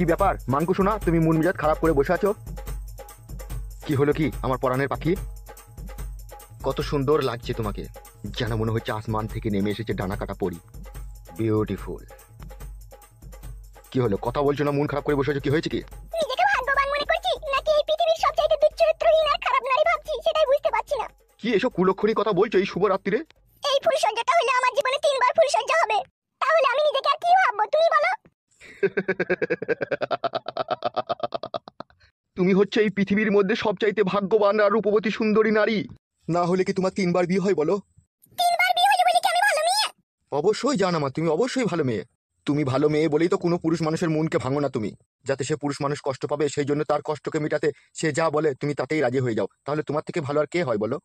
কি ব্যাপার মাঙ্কু শোনা, তুমি মন মেজাজ খারাপ করে বসে আছো? কি হলো কি আমার পরাণের পাখি? কত সুন্দর লাগছে তোমাকে, যেন মনে হচ্ছে আসমান থেকে নেমে এসেছে ডানা কাটা পরি। বিউটিফুল। কি হলো, কথা বলছো না, মন খারাপ করে বসে আছো, কি হয়েছে কি? নিজেকে ভাগ্যবান মনে করছি নাকি এই পৃথিবীর সবচাইতে দুশ্চরিত্রহীন আর খারাপ নারী ভাবছি সেটাই বুঝতে পারছি না। কি এসব কুলক্ষণী কথা বলছো এই শুভ রাত্রিরে? এই ফুলসজ্জাটা হলে আমার জীবনে 3বার ফুলসজ্জা হবে, তাহলে আমি নিজেকে আর কি ভাববো তুমি বলো? তুমি হচ্ছে এই পৃথিবীর মধ্যে সবচাইতে ভাগ্যবান আর রূপবতী সুন্দরী নারী। না হলে কি তোমার 3বার বিয়ে হয় বলো? 3বার বিয়ে হলে বলি কি আমি ভালো মেয়ে? অবশ্যই জানা মা, তুমি অবশ্যই ভালো মেয়ে। তুমি ভালো মেয়ে বলেই তো কোনো পুরুষ মানুষের মনকে ভাঙো না তুমি, যাতে সে পুরুষ মানুষ কষ্ট পাবে সেই জন্য তার কষ্টকে মেটাতে সে যা বলে তুমি তাতেই রাজি হয়ে যাও। তাহলে তোমার থেকে ভালো আর কে হয় বলো?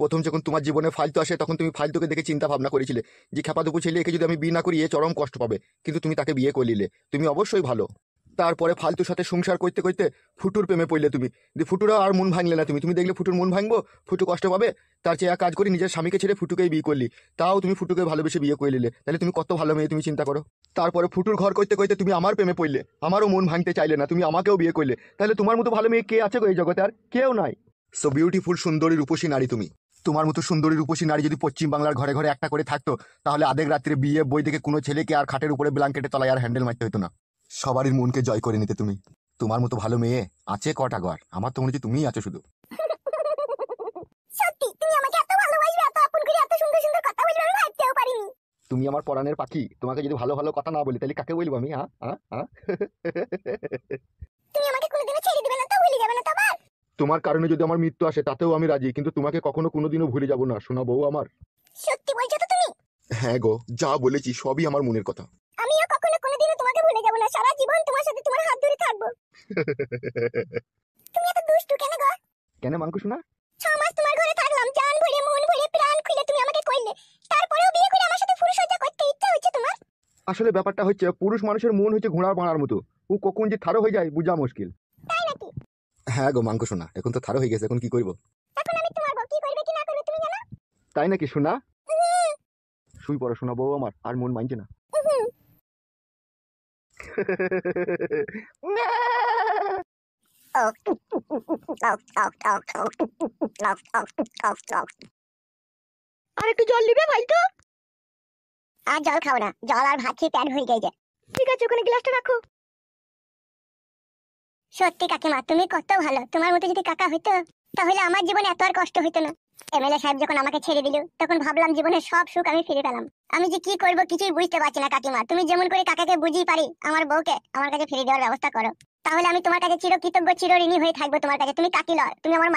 প্রথম যখন তোমার জীবনে ফালতু আসে তখন তুমি ফালতুকে দেখে চিন্তা ভাবনা করেছিলে যে খেপাদুপু ছেলে একে যদি আমি বিয়ে না করি এ চরম কষ্ট পাবে, কিন্তু তুমি তাকে বিয়ে করলিলে, তুমি অবশ্যই ভালো। তারপরে ফালতুর সাথে সংসার করতে করতে ফুটুর প্রেমে পড়লে তুমি, ফুটুরা আর মন ভাঙলে না, তুমি দেখলে ফুটুর মন ভাঙবো, ফুটু কষ্ট পাবে, তার চেয়ে এক কাজ করি নিজের স্বামীকে ছেড়ে ফুটুকেই বিয়ে করলি, তাও তুমি ফুটুকে ভালোবেসে বিয়ে করে নিলে, তাহলে তুমি কত ভালো মেয়ে তুমি চিন্তা করো। তারপরে ফুটুর ঘর করতে করতে তুমি আমার প্রেমে পড়লে, আমারও মন ভাঙতে চাইলে না, তুমি আমাকেও বিয়ে করলে, তাহলে তোমার মতো ভালো মেয়ে কে আছে গো এই জগতে? আর কেউ নাই। সো বিউটিফুল সুন্দরী রূপসী নারী তুমি। তোমার মতো সুন্দরী রূপসী নারী যদি পশ্চিম বাংলার ঘরে ঘরে একটা করে থাকতো, তাহলে আধেক রাত্রে বিয়ে বই দেখে কোনো ছেলেকে আর খাটের উপরে ব্ল্যাঙ্কেটে তলায় আর হ্যান্ডেল মারতে হতো না, সবারই মনকে জয় করে নিতে তুমি। তোমার মতো ভালো মেয়ে আছে কটা ঘর, আমার তো মনে হচ্ছে তুমিই আছো শুধু। সত্যি তুমি আমাকে এত ভালোবাসবে, এত আপন করে এত সুন্দর সুন্দর কথা বলবে আমি ভাবতেও পারিনি। তুমি আমার পরাণের পাখি, তোমাকে যদি ভালো ভালো কথা না বলি তাহলে কাকে বলবো আমি? হ্যাঁ হ্যাঁ হ্যাঁ। তুমি আমাকে কোনোদিনও ছেড়ে দিবে না তো, ভুলে যাবে না তো আবার? তোমার কারণে যদি আমার মৃত্যু আসে তাতেও আমি রাজি, কিন্তু তোমাকে কখনো কোনোদিনও ভুলে যাব না, শোনা বউ আমার। সত্যি বলছো তো তুমি? হ্যাঁ গো, যা বলেছি সবই আমার মনের কথা। আমিও কখনো কোনোদিনও তোমাকে ভুলে যাব না, সারা জীবন তোমার সাথে তোমার হাত ধরে থাকবো। তুমি এত দুষ্টু কেন গো? কেন মাঙ্কু শোনা? 6 মাস তোমার ঘরে থাকলাম, জান ভরে মন ভরে প্রাণ খুলে তুমি আমাকে কইলে, তারপরেও বিয়ে করে আমার সাথে ফুলসজ্জা করতে ইচ্ছা হচ্ছে তোমার? আসলে ব্যাপারটা হচ্ছে পুরুষ মানুষের মন হচ্ছে ঘোড়ার বাড়ার মতো, ও কখন যে থারো হয়ে যায় বোঝা মুশকিল। তাই নাকি? হ্যাঁ গো মাঙ্কু শোনা, এখন তো থারো হয়ে গেছে, এখন কি করবো? এখন আমি তোমার বউ, কি করবে কি না করবে তুমি জানো? তাই নাকি শোনা? উহুম, শুই পড়ো শোনা বউ আমার, আর মন মানছে না। উহুম। আর একটু জল নিবে ভাই তো? আর জল খাও না, জল আর ভাত খেয়ে পেট ভরে গেছে। ঠিক আছে, ওখানে গ্লাসটা রাখো। সত্যি কাকিমা তুমি কত ভালো, তোমার মতো যদি কাকা হইতো তাহলে আমার জীবনে এত আর কষ্ট হইতো না। এমএলএ সাহেব যখন আমাকে ছেড়ে দিল তখন ভাবলাম জীবনের সব সুখ আমি ফিরে পেলাম। আমি যে কি করব কিছুই বুঝতে পারছি না কাকিমা, তুমি যেমন করে কাকাকে বুঝিয়ে পারি আমার বউকে আমার কাছে ফিরে দেওয়ার ব্যবস্থা করো, তাহলে আমি তোমার কাছে চিরকৃতজ্ঞ চিরঋণী হয়ে থাকবো তোমার কাছে। তুমি কাকি লয়, তুমি আমার